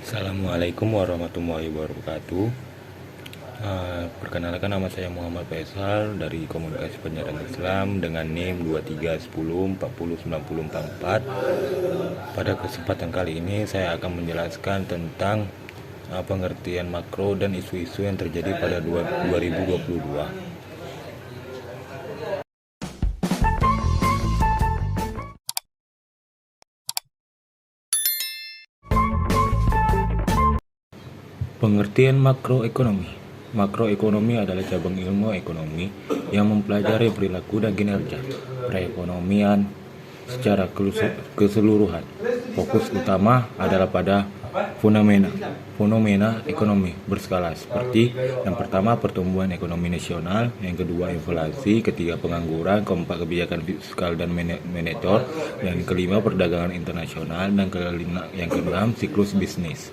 Assalamualaikum warahmatullahi wabarakatuh. Perkenalkan, nama saya Muhammad Faisal dari Komunikasi Penyiaran Islam dengan NIM 2310409044. Pada kesempatan kali ini saya akan menjelaskan tentang pengertian makro dan isu-isu yang terjadi pada 2022. Pengertian makroekonomi. Makroekonomi adalah cabang ilmu ekonomi yang mempelajari perilaku dan kinerja perekonomian secara keseluruhan. Fokus utama adalah pada fenomena ekonomi berskala seperti yang pertama pertumbuhan ekonomi nasional, yang kedua inflasi, ketiga pengangguran, keempat kebijakan fiskal dan moneter, dan kelima perdagangan internasional, dan yang keenam siklus bisnis.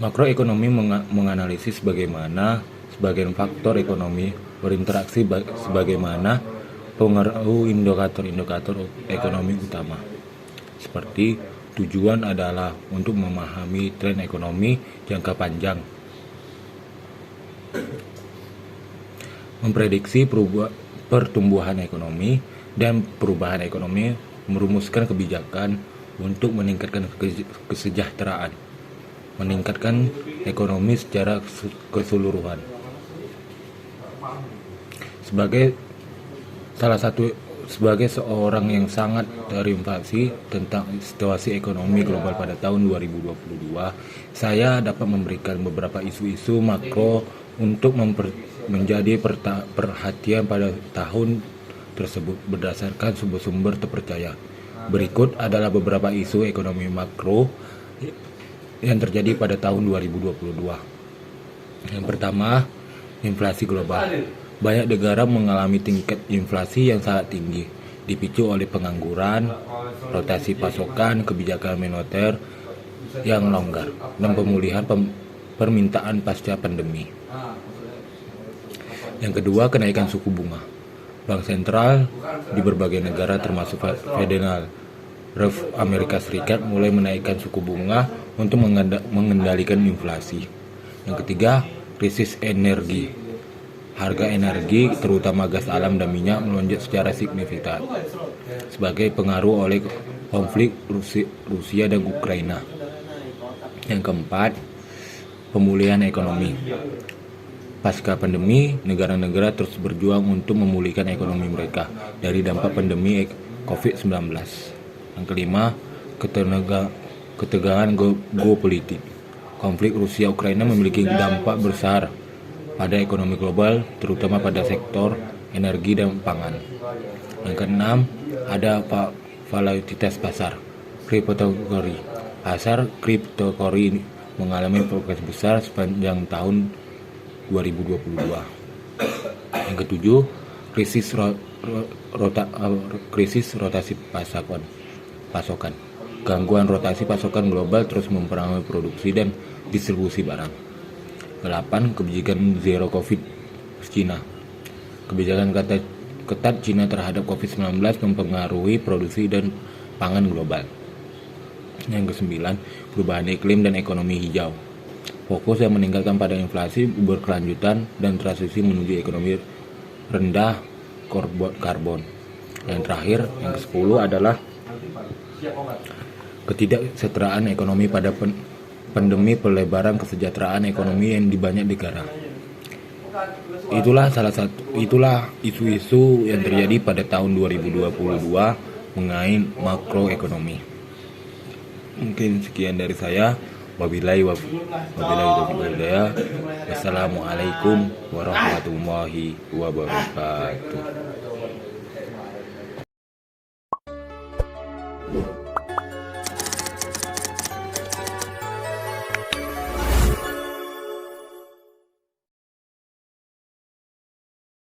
Makroekonomi menganalisis bagaimana sebagian faktor ekonomi berinteraksi sebagaimana pengaruh indikator ekonomi utama. Seperti tujuan adalah untuk memahami tren ekonomi jangka panjang, memprediksi pertumbuhan ekonomi dan perubahan ekonomi, merumuskan kebijakan untuk meningkatkan kesejahteraan, meningkatkan ekonomi secara keseluruhan. Sebagai seorang yang sangat terinformasi tentang situasi ekonomi global pada tahun 2022, saya dapat memberikan beberapa isu-isu makro untuk menjadi perhatian pada tahun tersebut berdasarkan sumber terpercaya. Berikut adalah beberapa isu ekonomi makro yang terjadi pada tahun 2022. Yang pertama, inflasi global. Banyak negara mengalami tingkat inflasi yang sangat tinggi, dipicu oleh pengangguran, rotasi pasokan, kebijakan moneter yang longgar, dan pemulihan permintaan pasca pandemi. Yang kedua, kenaikan suku bunga. Bank sentral di berbagai negara termasuk Federal Reserve Amerika Serikat mulai menaikkan suku bunga untuk mengendalikan inflasi. Yang ketiga, krisis energi. Harga energi, terutama gas alam dan minyak, melonjak secara signifikan sebagai pengaruh oleh konflik Rusia dan Ukraina. Yang keempat, pemulihan ekonomi. Pasca pandemi, negara-negara terus berjuang untuk memulihkan ekonomi mereka dari dampak pandemi COVID-19. Yang kelima, ketegangan geopolitik. Konflik Rusia-Ukraina memiliki dampak besar pada ekonomi global, terutama pada sektor energi dan pangan. Yang keenam, ada volatilitas pasar kriptokurrensi. Pasar kriptokurrensi mengalami progres besar sepanjang tahun 2022. Yang ketujuh, krisis rotasi pasokan. Gangguan rotasi pasokan global terus mempengaruhi produksi dan distribusi barang. 8. Kebijakan zero covid Cina. Kebijakan ketat Cina terhadap COVID-19 mempengaruhi produksi dan pangan global. Yang ke-9, perubahan iklim dan ekonomi hijau. Fokus yang meningkatkan pada inflasi berkelanjutan dan transisi menuju ekonomi rendah karbon. Yang terakhir, yang ke-10 adalah ketidaksetaraan ekonomi pada pandemi, pelebaran kesejahteraan ekonomi yang di banyak negara. Itulah isu-isu yang terjadi pada tahun 2022 mengenai makroekonomi. Mungkin sekian dari saya. Wabillahi taufiq wal hidayah. Wassalamualaikum warahmatullahi wabarakatuh.